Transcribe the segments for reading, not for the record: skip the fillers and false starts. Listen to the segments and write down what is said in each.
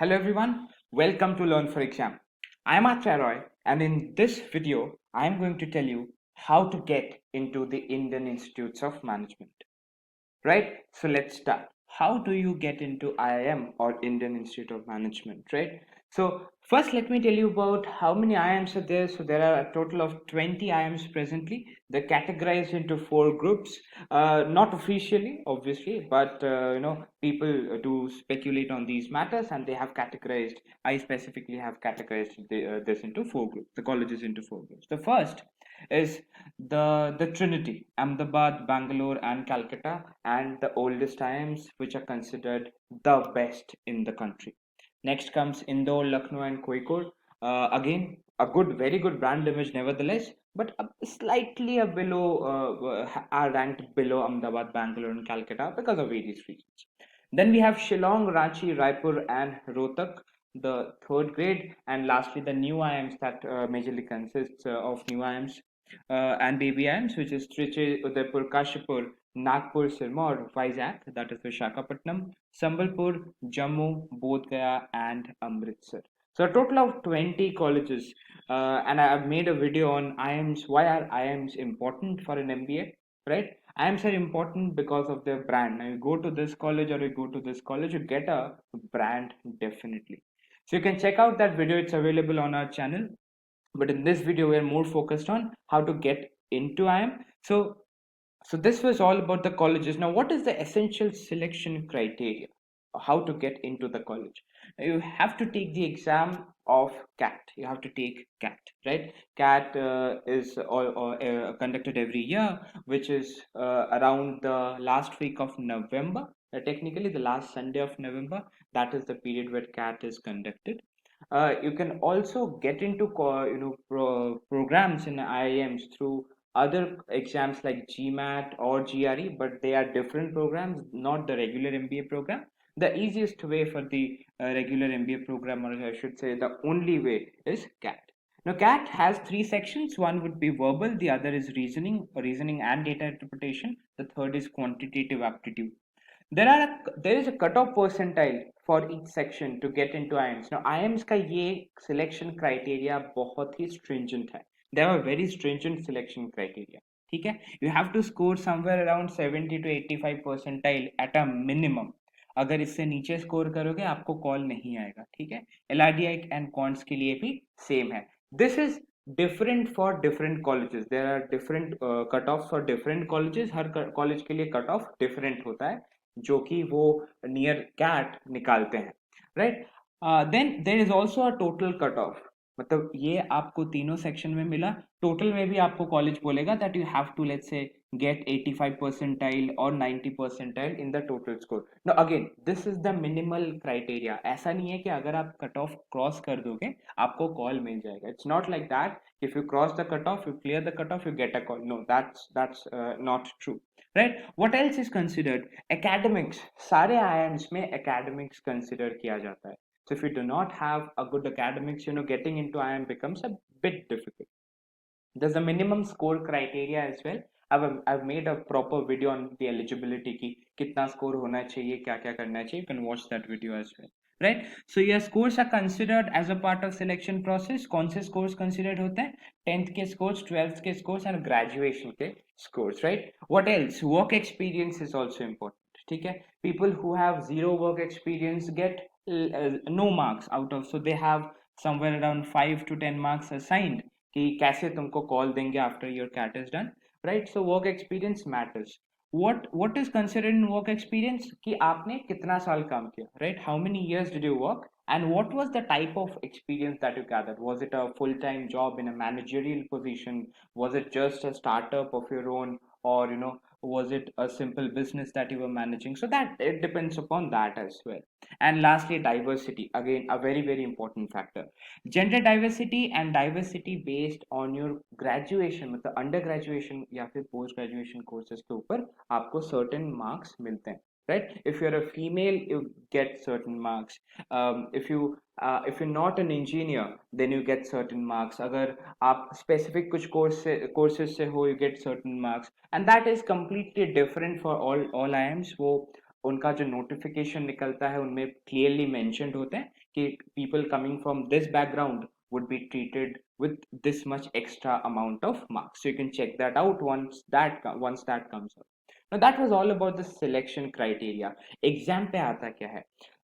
Hello everyone, welcome to Learn for Exam. I am Acharya Roy, and in this video I am going to tell you how to get into the Indian Institutes of Management. Right? So let's start. How do you get into IIM or Indian Institute of Management, right? So first let me tell you about how many IIMs are there. So there are a total of 20 IIMs presently. They're categorized into four groups, not officially, obviously, but people do speculate on these matters, and they have categorized. I specifically have categorized this into four groups. The colleges into four groups. The first is the Trinity, Ahmedabad, Bangalore, and Calcutta, and the oldest IIMs which are considered the best in the country. Next comes Indore, Lucknow, and Kozhikode. Again, a very good brand image, nevertheless, but slightly below, are ranked below Ahmedabad, Bangalore, and Calcutta because of various reasons. Then we have Shillong, Ranchi, Raipur, and Rohtak, the third grade, and lastly the new IIMs that majorly consists of new IIMs and baby IIMs, which is Trichy, Udaipur, Kashipur, Nagpur, Sirmaur, Vizag, that is Vishakhapatnam, Sambalpur, Jammu, Bodh Gaya, and Amritsar. So a total of 20 colleges, and I've made a video on IIMs. Why are IIMs important for an MBA? Right? IIMs are important because of their brand. Now you go to this college or you go to this college, you get a brand definitely. So you can check out that video. It's available on our channel. But in this video, we are more focused on how to get into IIM. So this was all about the colleges. Now, what is the essential selection criteria? How to get into the college? You have to take the exam of CAT. You have to take CAT, right? CAT is conducted every year, which is around the last week of November. Technically, the last Sunday of November. That is the period where CAT is conducted. You can also get into programs in IIMs through other exams like GMAT or GRE, but they are different programs, not the regular MBA program. The easiest way for the regular MBA program, or I should say the only way, is CAT. Now, CAT has three sections. One would be verbal, the other is reasoning and data interpretation. The third is quantitative aptitude. There is a cutoff percentile for each section to get into IIMs. Now IIMs का ये selection criteria बहुत ही stringent है. They have a very stringent selection criteria. ठीक है? You have to score somewhere around 70 to 85 percentile at a minimum. अगर इससे नीचे score करोगे आपको कॉल नहीं आएगा. ठीक है? LRDI and कॉन्ट्स के लिए भी सेम है. This is different for different colleges. There are different cutoffs for different colleges. Her college के लिए कट ऑफ डिफरेंट होता है जो कि वो नियर कैट निकालते हैं, right. Then there is also a total cut off. मतलब ये आपको तीनों सेक्शन में मिला. टोटल में भी आपको कॉलेज बोलेगा that you have to let's say get 85 percentile or 90 percentile in the total score. Now again, this is the minimal criteria. ऐसा नहीं है कि अगर आप कट ऑफ क्रॉस कर दोगे आपको कॉल मिल जाएगा. It's not like that. If you cross the cutoff, you clear the cutoff, you get a call. No, that's not true, right? What else is considered? Academics. सारे IIMs में academics consider किया जाता है. So if you do not have a good academics, getting into IIM becomes a bit difficult. There's a minimum score criteria as well. I've made a proper video on the eligibility की कितना score होना चाहिए, क्या क्या करना चाहिए. You can watch that video as well, right? So your scores are considered as a part of selection process. कौन से scores considered होते हैं? 10th के scores, 12th के scores and graduation के scores, right? What else? Work experience is also important. ठीक है? People who have zero work experience get no marks out of, so they have somewhere around 5 to 10 marks assigned कि कैसे तुमको call देंगे after your CAT is done, right. So work experience matters. what is considered in work experience कि आपने कितना साल काम किया, right? How many years did you work and what was the type of experience that you gathered? Was it a full-time job in a managerial position? Was it just a startup of your own, or was it a simple business that you were managing? So that it depends upon that as well. And lastly, diversity, again a very very important factor. Gender diversity and diversity based on your graduation, मतलब under graduation या फिर post graduation courses के ऊपर आपको certain marks मिलते हैं, right? If you're a female, you get certain marks. If you're not an engineer, then you get certain marks. अगर आप specific कुछ courses से हो, you get certain marks, and that is completely different for all IIMs. वो उनका जो notification निकलता है उनमें क्लियरली मेंशन्ड होते हैं कि people coming from this background would be treated with this much extra amount of marks. So you can check that out once that comes up. Now that was all about the selection criteria. Exam पे आता क्या है?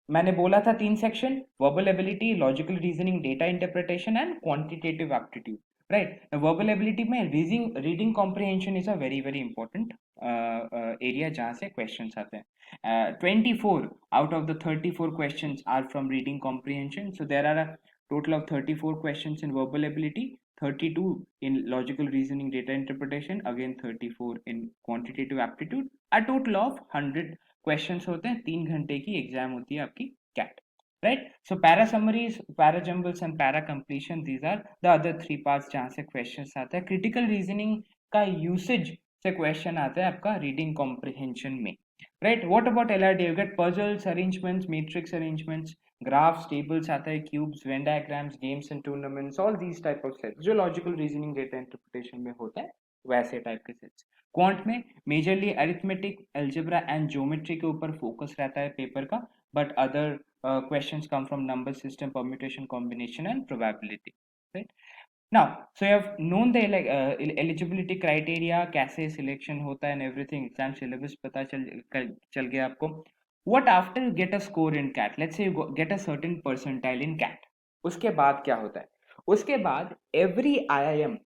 मैंने बोला था 3 section, verbal ability, logical reasoning, data interpretation and quantitative aptitude. Right, verbal ability में reading comprehension is a very very important area जहाँ से क्वेश्चंस आते हैं. 24 out of the 34 questions are from reading comprehension. So there are a total of 34 questions in verbal ability, 32 in logical reasoning, data interpretation, again 34 in quantitative aptitude, a total of 100 questions होते हैं. 3 घंटे की exam होती है आपकी CAT. Right, so para summaries, para jumbles and para completion, these are the other 3 parts जहां से questions आते हैं. क्रिटिकल रीजनिंग का यूसेज से क्वेश्चन आता है आपका रीडिंग कॉम्प्रिहेंशन में. Right, what about LRD? You get puzzles, arrangements, matrix arrangements, graphs, tables आता है, cubes, Venn diagrams, games and tournaments, all these type of sets जो लॉजिकल रीजनिंग, डेटा इंटरप्रिटेशन में होता है वैसे टाइप के सेट्स. क्वांट में majorly arithmetic, algebra and geometry के ऊपर फोकस रहता है पेपर का, but other questions come from number system, permutation, combination and probability. Right, now so you have known the eligibility criteria, कैसे सिलेक्शन होता है एंड एवरीथिंग. एग्जाम सिलेबस पता चल गया आपको. What after you get a score in CAT? Let's say you get a certain percentile in CAT. उसके बाद क्या होता है? उसके बाद every IIM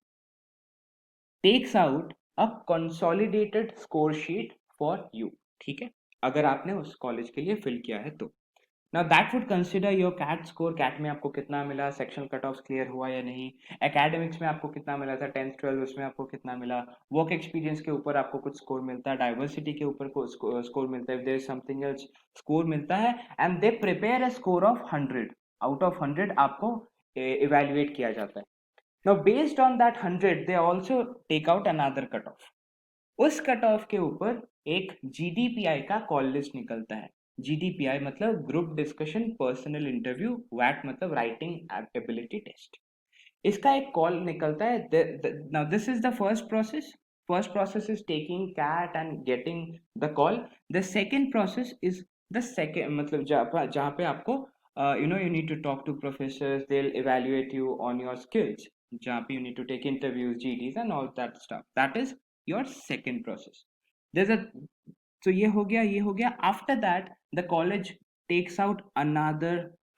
takes out a consolidated score sheet for you. ठीक है, अगर आपने उस कॉलेज के लिए फिल किया है तो. Now that would consider your CAT score. CAT में आपको कितना मिला, सेक्शनल कट ऑफ क्लियर हुआ या नहीं, एकेडमिक्स में आपको कितना मिला था, 10th 12th उसमें आपको कितना मिला, वर्क एक्सपीरियंस के ऊपर आपको कुछ स्कोर मिलता है, डाइवर्सिटी के ऊपर स्कोर मिलता है, देयर समथिंग एल्स स्कोर मिलता है, and they prepare a score of 100. Out of 100 आपको इवेल्युएट किया जाता है. Now based on that 100 they also take out another cutoff. उस कट ऑफ के ऊपर एक GDPI का कॉल लिस्ट निकलता है. GDPI मतलब ग्रुप डिस्कशन पर्सनल इंटरव्यू, वैट मतलब राइटिंग एबिलिटी टेस्ट. इसका एक कॉल निकलता है. Now this is the first process. First process is taking CAT and getting the call. The second process is the second मतलब जहाँ पे आपको you need to talk to professors, they'll evaluate you on your skills, जहाँ पे you need to take interviews, GDs and all that stuff. That is your second process. There's a so ये हो गया. After that the college takes out another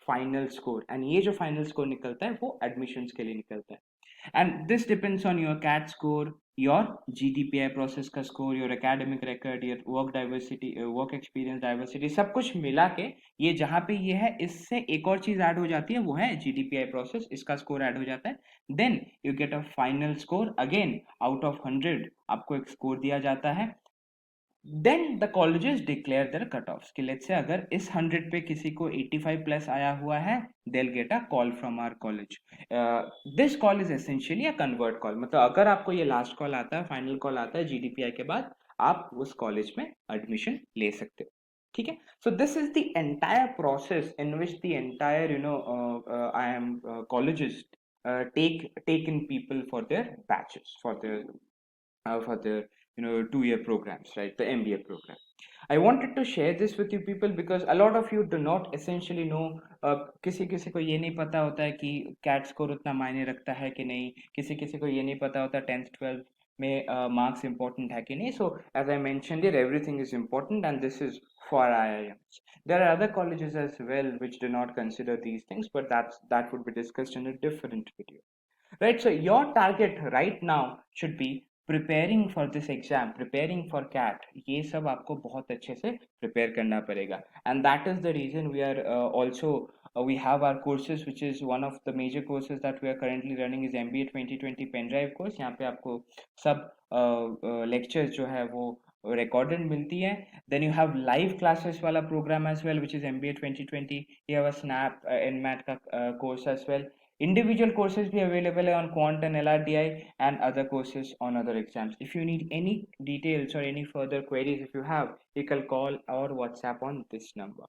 final score, and ये जो final score निकलता है वो admissions के लिए निकलता है. And this depends on your CAT score, your GDPI process का score, your academic record, your work diversity, work experience diversity, सब कुछ मिला के ये जहाँ पे ये है, इससे एक और चीज ऐड हो जाती है, वो है GDPI process. इसका स्कोर ऐड हो जाता है. Then you get a final score. Again out of 100 आपको एक स्कोर दिया जाता है. Then the colleges declare their cutoffs कि let's say अगर इस 100 पे किसी को 85 प्लस आया हुआ है, they'll get a call from our college. This call is essentially a convert call. मतलब अगर आपको ये लास्ट कॉल आता है, फाइनल कॉल आता है GDPI के बाद, आप उस कॉलेज में एडमिशन ले सकते हो. ठीक है, so this is the entire process in which the entire IIM colleges take in people for their batches, for their 2-year programs, right? The MBA program. I wanted to share this with you people because a lot of you do not essentially know. किसी किसी को ये नहीं पता होता है कि cat score उतना मायने रखता है कि नहीं, किसी किसी को ये नहीं पता होता 10th 12th में मार्क्स इंपॉर्टेंट है कि नहीं. So as I mentioned here, everything is important and this is for IIMs. There are other colleges as well which do not consider these things, but that would be discussed in a different video. Right, so your target right now should be preparing for this exam, preparing for CAT. ये सब आपको बहुत अच्छे से prepare करना पड़ेगा. And that is the reason we are also we have our courses, which is one of the major courses that we are currently running is MBA 2020 pen drive course. यहाँ पे आपको सब lectures जो है वो recorded मिलती है. Then you have live classes वाला program as well, which is MBA 2020. You have a snap NMAT का course as well. Individual courses be available on Quant and LRDI and other courses on other exams. If you need any details or any further queries, if you have, you can call or WhatsApp on this number.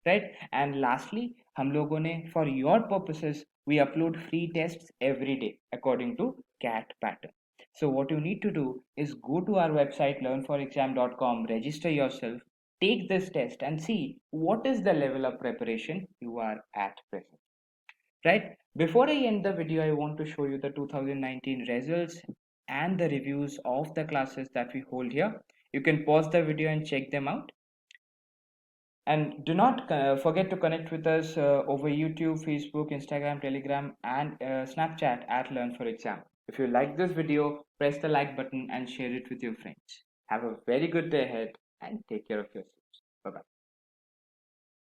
Right? And lastly, हम लोगों ने for your purposes we upload free tests every day according to CAT pattern. So what you need to do is go to our website learnforexam.com, register yourself, take this test and see what is the level of preparation you are at present. Right? Before I end the video, I want to show you the 2019 results and the reviews of the classes that we hold here. You can pause the video and check them out. And do not forget to connect with us over YouTube, Facebook, Instagram, Telegram, and Snapchat at Learn for Exam. If you like this video, press the like button and share it with your friends. Have a very good day ahead and take care of yourselves. Bye bye.